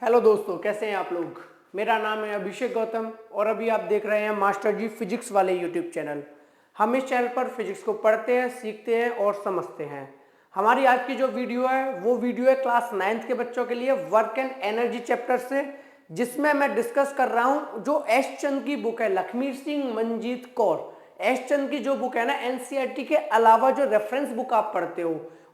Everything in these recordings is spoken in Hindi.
हेलो दोस्तों, कैसे हैं आप लोग। मेरा नाम है अभिषेक गौतम और अभी आप देख रहे हैं मास्टर जी फिजिक्स वाले यूट्यूब चैनल। हम इस चैनल पर फिजिक्स को पढ़ते हैं, सीखते हैं और समझते हैं। हमारी आज की जो वीडियो है वो वीडियो है क्लास 9th के बच्चों के लिए वर्क एंड एनर्जी चैप्टर से, जिसमें मैं डिस्कस कर रहा हूं जो एस चंद की बुक है, लखमीर सिंह मंजीत कौर। एस चंद की जो बुक है ना, एनसीईआरटी के अलावा जो रेफरेंस बुक आप पढ़ते हो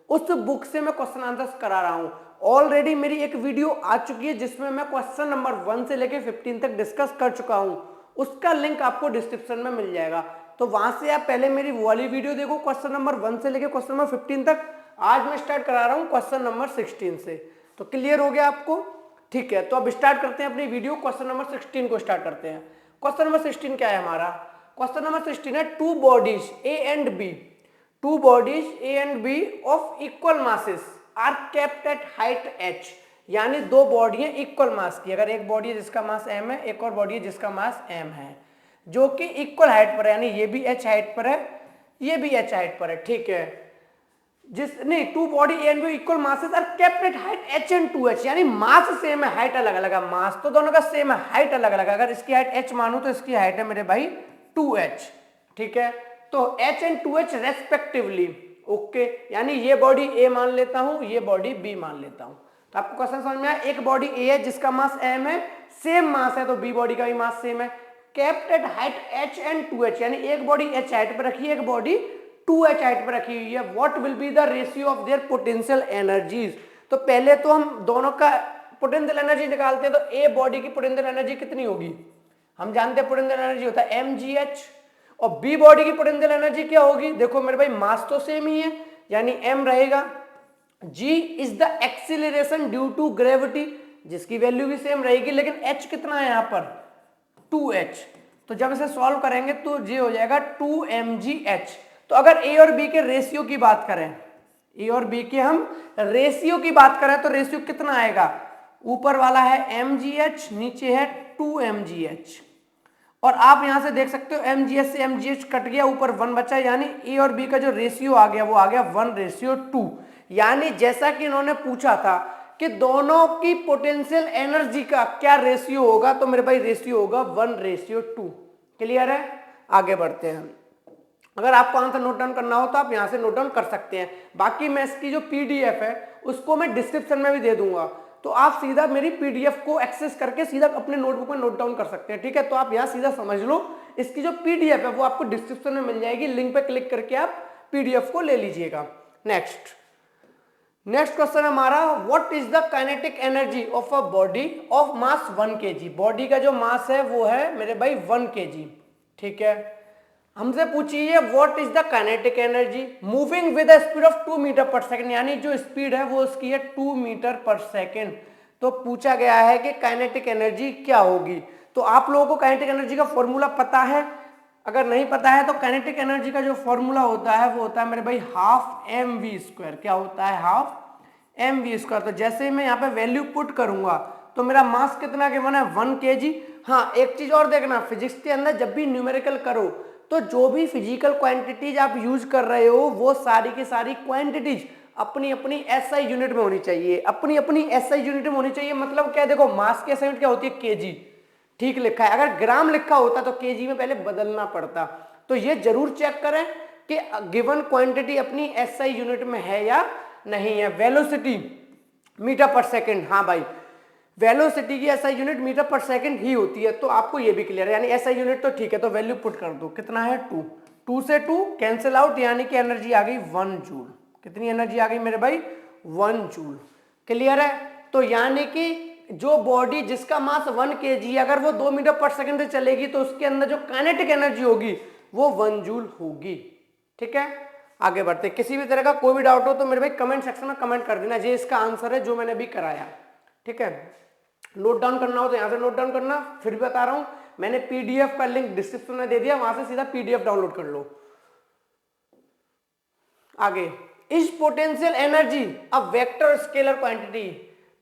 उस बुक से मैं क्वेश्चन आंसर्स करा रहा हूं। ऑलरेडी मेरी एक वीडियो आ चुकी है जिसमें मैं क्वेश्चन नंबर 1 से लेकर 15 तक डिस्कस कर चुका हूं। उसका लिंक आपको डिस्क्रिप्शन में मिल जाएगा, तो वहां से आप पहले मेरी वो वाली वीडियो देखो क्वेश्चन नंबर 1 से लेकर क्वेश्चन नंबर 15 तक। आज मैं स्टार्ट करा रहा हूं क्वेश्चन नंबर 16 से। तो क्लियर हो गया आपको? ठीक है, तो अब स्टार्ट करते हैं अपनी वीडियो। क्वेश्चन नंबर 16 को स्टार्ट करते हैं। क्वेश्चन नंबर 16 क्या है हमारा? क्वेश्चन नंबर 16 है two bodies A and B, two bodies A and B of equal masses are kept at height h। यानी दो बॉडी है इक्वल मास की। अगर एक बॉडी है जिसका मास m है, एक और बॉडी है जिसका मास m है, जो कि इक्वल हाइट पर है, यानी ये भी h हाइट पर है, ये भी h हाइट पर है। ठीक है, जिस नहीं two body A and B equal masses are kept at height h and 2h, यानी मास सेम है, हाइट अलग अलग है। मास तो दोनों का सेम है, हाइट अलग अलग है। अगर इसकी हाइट h मानू तो इसकी हाइट है मेरे भाई 2h। ठीक है, तो h and 2h respectively. Okay, यानी ये बॉडी A मान लेता हूं, ये बॉडी B मान लेता हूं। तो आपको क्वेश्चन समझ में आया? एक बॉडी A है जिसका मास m है, सेम मास है, तो B बॉडी का भी मास सेम है। Kept at height h and 2h, यानी एक बॉडी h हाइट पर रखी है, एक बॉडी 2h हाइट पर रखी हुई है। What will be the ratio of their potential energies? तो पहले तो हम दोनों का पोटेंशियल एनर्जी निकालते हैं। तो A बॉडी की पोटेंशियल एनर्जी कितनी होगी? हम जानते हैं पोटेंशियल एनर्जी होता है mgh। और बी बॉडी की पोटेंशियल एनर्जी क्या होगी? देखो मेरे भाई, मास तो सेम ही है, यानी m रहेगा। g is the acceleration due to gravity, जिसकी वैल्यू भी सेम रहेगी, लेकिन h कितना है यहाँ पर? 2h। तो जब इसे सॉल्व करेंगे तो g हो जाएगा 2mgh। तो अगर a और b के रेशियो की बात करें, a और b के हम रेशियो की बात करें तो रेशियो कितना आएगा? ऊपर वाला है mgh, नीचे है 2mgh। और आप यहां से देख सकते हो mgh से mgh कट गया, ऊपर 1 बचा, यानी a और b का जो रेशियो आ गया वो आ गया 1:2। यानी जैसा कि इन्होंने पूछा था कि दोनों की पोटेंशियल एनर्जी का क्या रेशियो होगा, तो मेरे भाई रेशियो होगा 1:2। क्लियर है? आगे बढ़ते हैं। अगर आपको आंसर नोट डाउन करना हो तो आप यहां से नोट डाउन कर सकते हैं। बाकी मैं इसकी जो पीडीएफ है उसको मैं डिस्क्रिप्शन में भी दे दूंगा, तो आप सीधा मेरी पीडीएफ को एक्सेस करके सीधा अपने नोटबुक में नोट डाउन कर सकते हैं। ठीक है, तो आप यहाँ सीधा समझ लो, इसकी जो पीडीएफ है वो आपको डिस्क्रिप्शन में मिल जाएगी, लिंक पे क्लिक करके आप पीडीएफ को ले लीजिएगा। नेक्स्ट क्वेश्चन हमारा, what is the kinetic energy of a body of mass 1 kg। Body का जो मास है वो है मेरे भाई 1 kg। ठीक है, हमसे पूछी है what is the kinetic energy moving with the speed of 2 metre per second, यानी जो स्पीड है वो उसकी है 2 मीटर पर सेकंड। तो पूछा गया है कि काइनेटिक एनर्जी क्या होगी। तो आप लोगों को काइनेटिक एनर्जी का फॉर्मूला पता है? अगर नहीं पता है तो काइनेटिक एनर्जी का जो फॉर्मूला होता है वो होता है मेरे भाई हाफ mv²। क्या होता है? Half mv²। तो जैसे मैं यहाँ पे वैल्यू पुट करूंगा तो मेरा मास कितना गिवन है? 1 kg। हाँ, एक चीज और देखना, फिजिक्स के अंदर जब भी न्यूमेरिकल करो तो जो भी फिजिकल क्वांटिटीज आप यूज कर रहे हो वो सारी की सारी क्वांटिटीज अपनी अपनी एसआई यूनिट में होनी चाहिए, अपनी अपनी एसआई यूनिट में होनी चाहिए। मतलब क्या? देखो, मास की एसआई यूनिट क्या होती है? केजी। ठीक लिखा है, अगर ग्राम लिखा होता तो केजी में पहले बदलना पड़ता। तो ये जरूर चेक करें कि गिवन क्वांटिटी अपनी एसआई यूनिट में है या नहीं है। वेलोसिटी मीटर पर सेकेंड, हाँ भाई, वेलोसिटी की SI unit metre per second ही होती है, तो आपको ये भी क्लियर है। यानी एसआई यूनिट तो ठीक है, तो वैल्यू पुट कर दो, कितना है? 2। 2 से 2 कैंसिल आउट, यानी कि एनर्जी आ गई 1 जूल। कितनी एनर्जी आ गई मेरे भाई? 1 जूल। क्लियर है? तो यानी कि जो बॉडी जिसका मास 1 kg, अगर वो 2 मीटर पर सेकंड से चलेगी तो उसके अंदर जो काइनेटिक एनर्जी होगी वो 1 जूल होगी। ठीक है, आगे बढ़ते। किसी भी तरह का कोई भी डाउट हो तो मेरे भाई कमेंट सेक्शन में कमेंट कर देना, ये इसका आंसर है जो मैंने अभी कराया। ठीक है, नोट डाउन करना हो तो यहां से नोट डाउन करना। फिर भी बता रहा हूं, मैंने पीडीएफ का लिंक डिस्क्रिप्शन में दे दिया, वहां से सीधा पीडीएफ डाउनलोड कर लो। आगे, is potential energy a vector scalar quantity.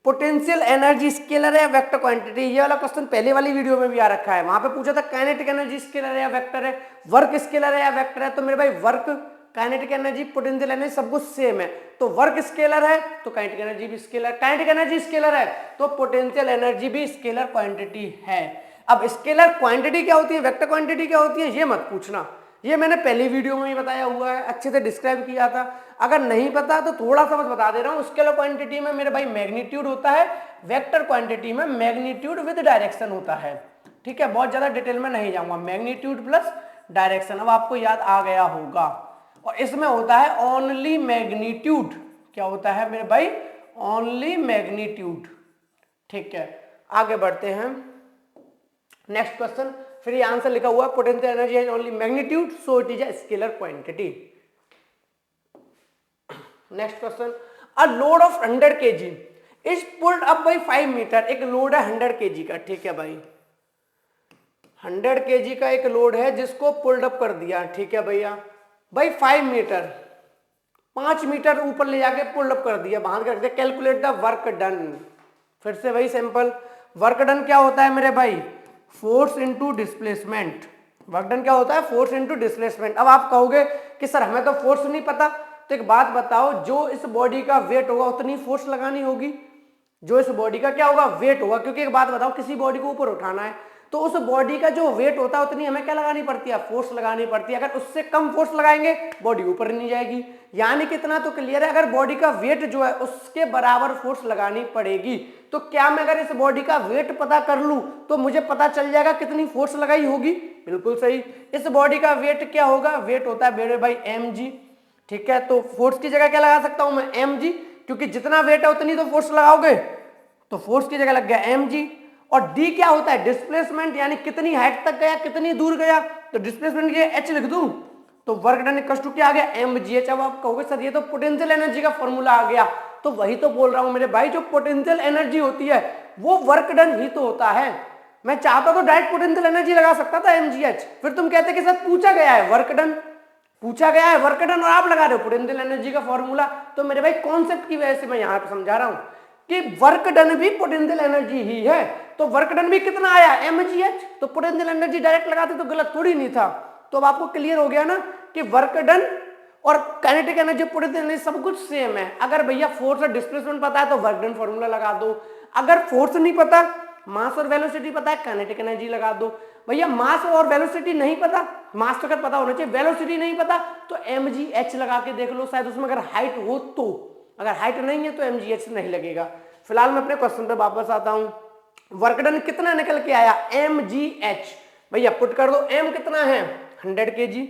Potential energy scalar है या वेक्टर क्वांटिटी? ये वाला क्वेश्चन पहले वाली वीडियो में भी आ रखा है, वहां पे पूछा था काइनेटिक एनर्जी स्केलर है या वेक्टर है, वर्क स्केलर है या वेक्टर है। तो मेरे भाई work kinetic energy, potential energy सब कुछ सेम है। तो वर्क स्केलर है तो काइनेटिक एनर्जी भी स्केलर, काइनेटिक एनर्जी स्केलर है तो पोटेंशियल एनर्जी भी स्केलर क्वांटिटी है। अब स्केलर क्वांटिटी क्या होती है, वेक्टर क्वांटिटी क्या होती है, ये मत पूछना, ये मैंने पहली वीडियो में ही बताया हुआ है, अच्छे से डिस्क्राइब किया था। अगर नहीं पता तो थोड़ा सा बस बता दे रहा हूँ। स्केलर क्वांटिटी में मेरे भाई मैग्नीट्यूड होता है, वेक्टर क्वांटिटी में मैग्नीट्यूड विद डायरेक्शन होता है। ठीक है, बहुत ज्यादा डिटेल में नहीं जाऊंगा, मैग्नीट्यूड प्लस डायरेक्शन, अब आपको याद आ गया होगा। और इसमें होता है ओनली मैग्नीट्यूड, क्या होता है मेरे भाई, ओनली मैग्नीट्यूड। ठीक है, आगे बढ़ते हैं, नेक्स्ट क्वेश्चन। फिर ये आंसर लिखा हुआ पोटेंशियल एनर्जी है only magnitude so it is a scalar quantity. Next question, a load of 100 kg is pulled up by 5 metre. एक लोड है 100 kg का, ठीक है भाई, 100 kg का एक लोड है जिसको पुल्ड अप कर दिया, ठीक है भैया, भाई 5 मीटर, 5 मीटर ऊपर ले जाके पुल्ड अप कर दिया, बांध के रख दिया। Calculate the work done. फिर से वही सिंपल, वर्क डन क्या होता है मेरे भाई, force into displacement. Work done क्या होता है, फोर्स इनटू डिस्प्लेसमेंट। अब आप कहोगे कि सर हमें तो फोर्स नहीं पता, तो एक बात बताओ, जो इस बॉडी का वेट होगा उतनी फोर्स लगानी होगी, जो इस बॉडी का क्या होगा, वेट होगा। क्योंकि एक बात बताओ, किसी बॉडी को ऊपर उठाना है तो उस बॉडी का जो वेट होता है उतनी हमें क्या लगानी पड़ती है, फोर्स लगानी पड़ती है। अगर उससे कम फोर्स लगाएंगे बॉडी ऊपर नहीं जाएगी। यानी कितना तो क्लियर है, अगर बॉडी का वेट जो है उसके बराबर फोर्स लगानी पड़ेगी। तो क्या मैं अगर इस बॉडी का वेट पता कर लूं तो मुझे पता चल जाएगा कितनी फोर्स लगाई होगी, बिल्कुल सही। इस बॉडी का वेट क्या होगा, वेट होता है मेरे भाई mg, ठीक है। तो फोर्स की जगह क्या लगा सकता हूं मैं, mg, क्योंकि जितना वेट है उतनी तो फोर्स लगाओगे, तो फोर्स की जगह लग गया mg। और d क्या होता है, डिस्प्लेसमेंट, यानी कितनी हाइट तक गया, कितनी दूर गया, तो डिस्प्लेसमेंट के h लिख दूं तो वर्क डन इक्वल टू क्या आ गया, mgh। अब आप कहोगे सर ये तो पोटेंशियल एनर्जी का फॉर्मूला आ गया, तो वही तो बोल रहा हूं मेरे भाई, जो पोटेंशियल एनर्जी होती है वो वर्क डन ही तो होता है। मैं चाहता तो डायरेक्ट पोटेंशियल एनर्जी लगा सकता था mgh, फिर तुम कहते कि सर पूछा गया है वर्क डन, पूछा गया है वर्क डन और आप लगा रहे हो पोटेंशियल एनर्जी का फॉर्मूला। तो मेरे भाई कॉन्सेप्ट की वजह से मैं यहाँ पे समझा रहा हूं कि वर्क डन भी पोटेंशियल एनर्जी ही है। तो वर्क डन भी कितना आया, mgh, तो पोटेंशियल एनर्जी डायरेक्ट लगाते तो गलत थोड़ी नहीं था। तो अब आपको क्लियर हो गया ना कि वर्क डन और काइनेटिक एनर्जी, पोटेंशियल एनर्जी सब कुछ सेम है। अगर भैया फोर्स और डिस्प्लेसमेंट पता है तो वर्क डन फॉर्मूला लगा दो, अगर फोर्स नहीं पता, मास और वेलोसिटी पता है, काइनेटिक एनर्जी लगा दो। भैया मास और वेलोसिटी नहीं पता, मास तो अगर पता होना चाहिए, वेलोसिटी नहीं पता तो mgh लगा के देख लो, शायद उसमें अगर हाइट हो तो, अगर हाइट नहीं है तो mgh नहीं लगेगा। फिलहाल मैं अपने क्वेश्चन पे वापस आता हूं। वर्क डन कितना निकल के आया, mgh, भैया पुट कर दो, m कितना है 100 kg,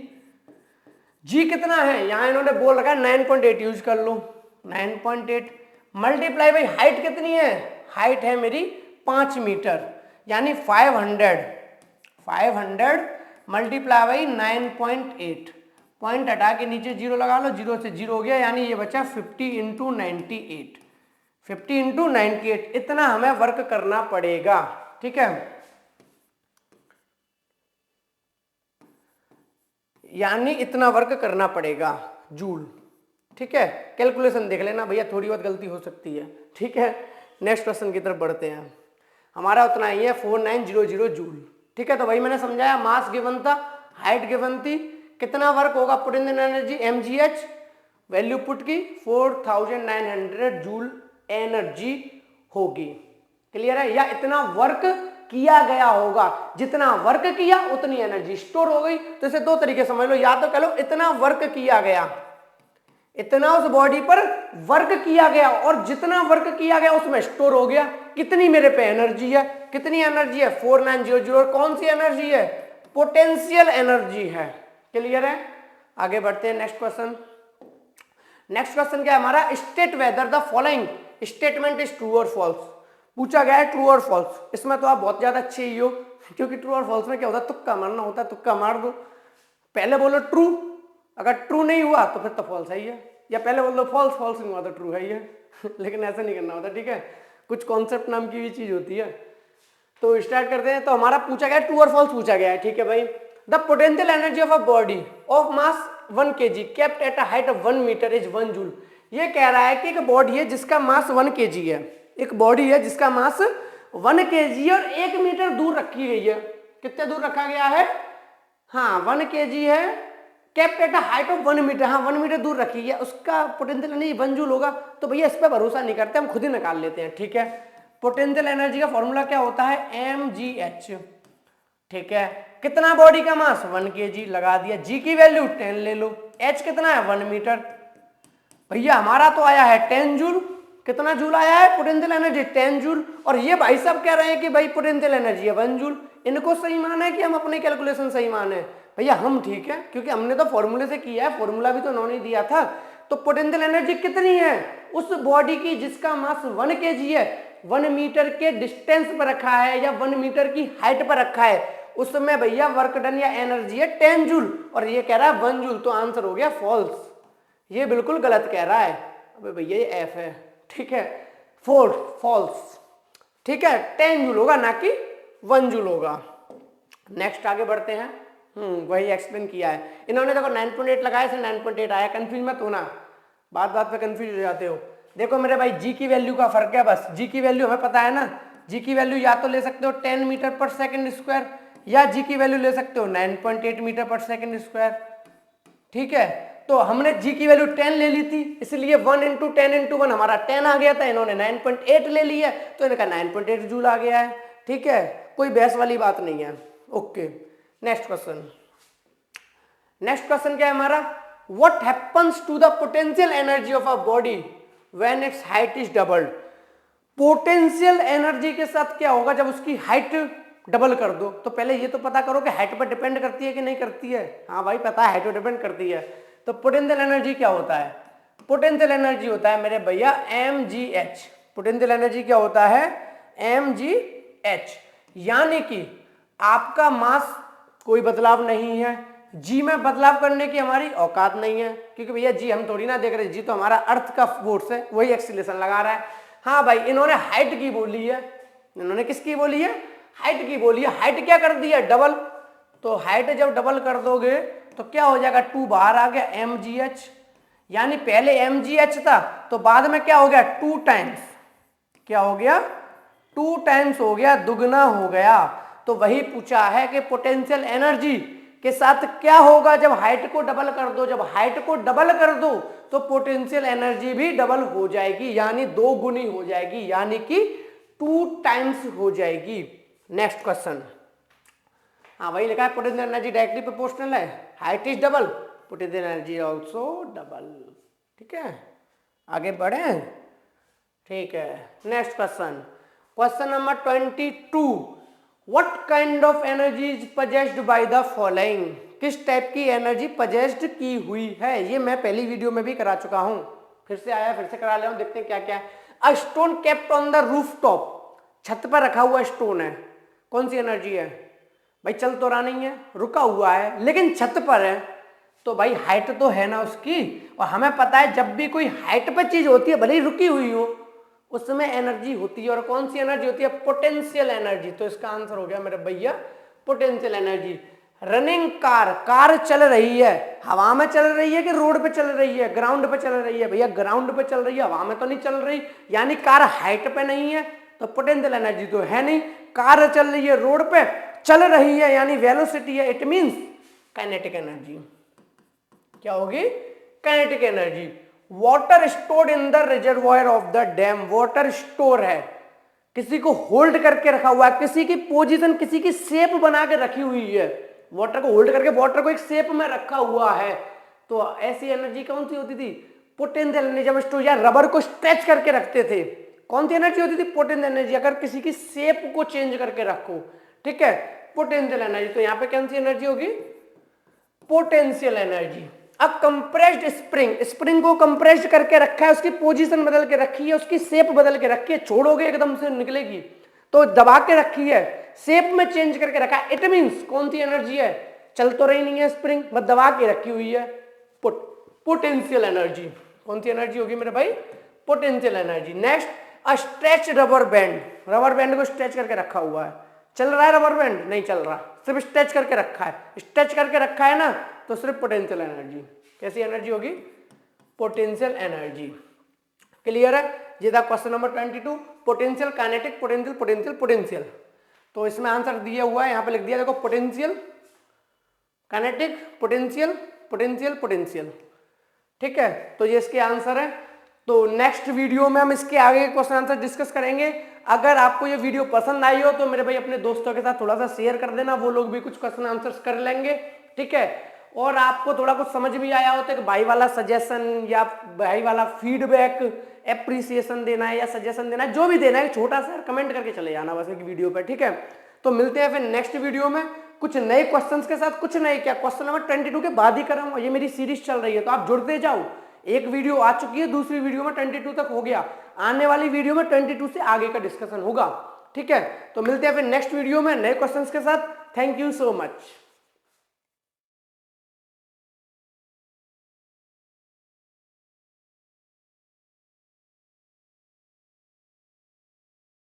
g कितना है, यहां इन्होंने बोल रखा है 9.8, यूज कर लो 9.8 मल्टीप्लाई भाई हाइट कितनी है, हाइट है मेरी 5 मीटर, यानी 500 मल्टीप्लाई बाई 9.8, पॉइंट हटा के नीचे जीरो लगा लो, जीरो से जीरो हो गया, यानी ये बचा 50 इंटू 98, 50 इंटू 98, इतना हमें वर्क करना पड़ेगा, ठीक है। यानी इतना वर्क करना पड़ेगा जूल, ठीक है। कैलकुलेशन देख लेना भैया, थोड़ी बहुत गलती हो सकती है, ठीक है। नेक्स्ट क्वेश्चन की तरफ बढ़ते हैं। हमारा उतना ही है 4900 जूल, ठीक है। तो भाई मैंने समझाया, मास गिवन था, हाइट गिवन थी, कितना वर्क होगा potential energy mgh, value put की 4900 जूल एनर्जी होगी, क्लियर है। या इतना वर्क किया गया होगा, जितना वर्क किया उतनी एनर्जी स्टोर हो गई। तो इसे दो तरीके समझ लो, या तो कह लो इतना वर्क किया गया, इतना उस बॉडी पर वर्क किया गया और जितना वर्क किया गया उसमें स्टोर हो गया, कितनी मेरे पे एनर्जी है, कितनी एनर्जी है 4900, और कौन सी एनर्जी है, पोटेंशियल एनर्जी है, क्लियर है। आगे बढ़ते हैं नेक्स्ट क्वेश्चन। नेक्स्ट क्वेश्चन क्या है हमारा, state whether the following statement is true और फॉल्स। पूछा गया है ट्रू और फॉल्स, इसमें तो आप बहुत ज्यादा अच्छे ही हो, क्योंकि ट्रू और फॉल्स में क्या होता है, तुक्का मारना होता है, तुक्का मार दो, पहले बोलो ट्रू, अगर ट्रू नहीं हुआ तो फिर तो फॉल्स है ही है, या पहले बोल दो फॉल्स, फॉल्स नहीं हुआ तो ट्रू है ही है लेकिन ऐसा नहीं करना होता, ठीक है। कुछ कॉन्सेप्ट नाम की भी चीज होती है। तो स्टार्ट करते हैं। तो हमारा पूछा गया ट्रू और फॉल्स पूछा गया है, ठीक है भाई। The potential energy of a body of mass 1 kg kept at a height of 1 metre is 1 joule. ये कह रहा है कि एक बॉडी है जिसका मास 1 kg है, एक बॉडी है जिसका मास 1 kg और 1 मीटर दूर रखी गई है। कितने दूर रखा गया है, हाँ 1 kg है, kept at a height of 1 metre, हाँ 1 मीटर दूर रखी है, उसका पोटेंशियल एनर्जी 1 जूल होगा। तो भैया इस पर भरोसा नहीं करते, हम खुद ही निकाल लेते हैं। ठीक है, पोटेंशियल एनर्जी का फॉर्मूला क्या होता है, mgh। ठीक है, कितना बॉडी का मास 1 kg लगा दिया, g की वैल्यू 10 ले लो, h कितना है 1 मीटर। भैया हमारा तो आया है 10 जूल, कितना जूल आया है पोटेंशियल एनर्जी 10 जूल, और ये भाई साहब कह रहे हैं कि भाई पोटेंशियल एनर्जी है 1 जूल। इनको सही मान है कि हम अपने कैलकुलेशन सही मान है? भैया हम ठीक है, क्योंकि हमने तो फॉर्मूले से किया है, फॉर्मूला भी तो उन्होंने दिया था। तो पोटेंशियल एनर्जी कितनी है उस बॉडी की जिसका मास 1 kg है, 1 मीटर के डिस्टेंस पर रखा है या 1 मीटर की हाइट पर रखा है, उसमें भैया वर्क डन या एनर्जी है 10 जूल, और ये कह रहा है 1 जूल। तो आंसर हो गया फॉल्स, ये बिल्कुल गलत कह रहा है। अबे भैया ये एफ है। ठीक है, फॉल्स। ठीक है, 10 जूल होगा ना कि 1 जूल होगा। नेक्स्ट आगे बढ़ते हैं। वही एक्सप्लेन किया है इन्होंने, देखो 9.8 लगाया से 9.8 आया, कंफ्यूज मत होना, बात बात पे कंफ्यूज हो जाते हो। देखो मेरे भाई जी की वैल्यू का फर्क है, बस जी की वैल्यू हमें पता है ना, जी की वैल्यू या तो ले सकते हो 10 मीटर पर सेकंड स्क्वायर, या जी की वैल्यू ले सकते हो 9.8 मीटर पर सेकंड स्क्वायर। ठीक है, तो हमने जी की वैल्यू 10 ले ली थी, इसलिए 1 × 10 × 1 हमारा 10 आ गया था, इन्होंने 9.8 ले लिया तो इनका 9.8 जूल आ गया है। ठीक है, कोई बहस वाली बात नहीं है। ओके, नेक्स्ट क्वेश्चन क्या है हमारा, what happens to the potential energy of a body when its height is doubled. Potential energy के साथ क्या होगा जब उसकी हाइट डबल कर दो। तो पहले ये तो पता करो कि हाइट पर डिपेंड करती है कि नहीं करती है। हाँ भाई पता है हाइट पर डिपेंड करती है। तो पोटेंशियल एनर्जी क्या होता है, पोटेंशियल एनर्जी होता है मेरे भैया mgh। पोटेंशियल एनर्जी क्या होता है, mgh, यानी कि आपका मास कोई बदलाव नहीं है, जी में बदलाव करने की हमारी औकात नहीं है, क्योंकि भैया जी हम थोड़ी ना देख रहे, जी तो हमारा अर्थ का फोर्स है, वही एक्सीलरेशन लगा रहा है। हाँ भाई इन्होंने हाइट की बोली है, इन्होंने किसकी बोली है, हाइट की बोली है। हाइट क्या कर दी है, डबल। तो हाइट जब डबल कर दोगे तो क्या हो जाएगा, 2 बाहर आ गया mgh, यानी पहले mgh था तो बाद में क्या हो गया 2 टाइम्स, क्या हो गया 2 टाइम्स हो गया, दुगना हो गया। तो वही पूछा है कि पोटेंशियल एनर्जी के साथ क्या होगा जब हाइट को डबल कर दो। जब हाइट को डबल कर दो तो पोटेंशियल एनर्जी भी डबल हो जाएगी, यानी 2 गुनी हो जाएगी, यानी कि 2 टाइम्स हो जाएगी। नेक्स्ट क्वेश्चन, हाँ वही लिखा है पोटेंशियल एनर्जी डायरेक्टली प्रोपोर्शनल है, height is double, potential energy also double. ठीक है, आगे बढ़े। ठीक है, next question number 22, what kind of energy is possessed by the following. किस टाइप की एनर्जी पजेस्ड की हुई है, ये मैं पहली वीडियो में भी करा चुका हूं, फिर से आया फिर से करा ले, देखते हैं क्या क्या है। A stone kept on the roof top, छत पर रखा हुआ स्टोन है, कौन सी एनर्जी है भाई, चल तो रहा नहीं है, रुका हुआ है, लेकिन छत पर है, तो भाई हाइट तो है ना उसकी। और हमें पता है जब भी कोई हाइट पर चीज होती है, भले ही रुकी हुई हो, उसमें एनर्जी होती है, और कौन सी एनर्जी होती है, पोटेंशियल एनर्जी। तो इसका आंसर हो गया मेरे भैया पोटेंशियल एनर्जी। रनिंग कार चल रही है, हवा में चल रही है कि रोड पे चल रही है, ग्राउंड पे चल रही है, भैया ग्राउंड पे चल रही है, हवा में तो नहीं चल रही, यानी कार हाइट पे नहीं है, तो पोटेंशियल एनर्जी तो है नहीं। कार चल रही है, रोड पे चल रही है, यानी वेलोसिटी है, इट मींस काइनेटिक एनर्जी। क्या होगी, kinetic energy. Water stored in the reservoir of the dam, water store है, किसी को होल्ड करके रखा हुआ है, किसी की पोजीशन, किसी की शेप बना के रखी हुई है, वाटर को होल्ड करके वाटर को एक शेप में रखा हुआ है। तो ऐसी एनर्जी कौन सी होती थी, पोटेंशियल एनर्जी। जब स्टोर या रबर को स्ट्रेच करके रखते थे, कौन सी एनर्जी होती थी, पोटेंशियल एनर्जी। अगर किसी की शेप को चेंज करके रखो, ठीक है, पोटेंशियल एनर्जी। तो यहां पे कौन सी एनर्जी होगी, पोटेंशियल एनर्जी। अब कंप्रेस्ड स्प्रिंग को कंप्रेस्ड करके रखा है, उसकी पोजीशन बदल के रखी है, उसकी शेप बदल के रखी है, छोड़ोगे एकदम से निकलेगी, तो दबा के रखी है, शेप में चेंज करके रखा है, इट मींस कौन सी एनर्जी है, चल तो रही नहीं है स्प्रिंग, बस दबा के रखी हुई है, पोटेंशियल एनर्जी। कौन सी एनर्जी होगी मेरे भाई, potential energy. Next, a stretch rubber band को स्ट्रेच करके रखा हुआ है, चल रहा है रबर बैंड, नहीं चल रहा, सिर्फ स्ट्रेच करके रखा है, स्ट्रेच करके रखा है ना, तो सिर्फ पोटेंशियल एनर्जी। कैसी एनर्जी होगी, पोटेंशियल एनर्जी। क्लियर है, ये था question number 22, potential, kinetic, potential. तो इसमें आंसर दिया हुआ है, यहां पे लिख दिया देखो, potential, kinetic, potential, potential potential. ठीक है, तो ये इसके आंसर है। तो नेक्स्ट वीडियो में हम इसके आगे के क्वेश्चन आंसर डिस्कस करेंगे। अगर आपको ये वीडियो पसंद आई हो तो मेरे भाई अपने दोस्तों के साथ थोड़ा सा शेयर कर देना, वो लोग भी कुछ क्वेश्चन आंसर्स कर लेंगे। ठीक है, और आपको थोड़ा कुछ समझ भी आया हो तो भाई वाला सजेशन या भाई वाला फीडबैक, एप्रिसिएशन देना है या सजेशन देना है, जो भी देना है छोटा सा कमेंट करके चले जाना बस एक वीडियो पे। ठीक है, तो मिलते हैं फिर नेक्स्ट वीडियो में कुछ नए क्वेश्चंस के साथ। कुछ नए क्या, क्वेश्चन नंबर 22 के बाद ही करूंगा, ये मेरी सीरीज चल रही है तो आप जुड़ते जाओ। एक वीडियो आ चुकी है, दूसरी वीडियो में 22 तक हो गया, आने वाली वीडियो में 22 से आगे का डिस्कशन होगा। ठीक है, तो मिलते हैं फिर नेक्स्ट वीडियो में नए क्वेश्चंस के साथ। Thank you so much.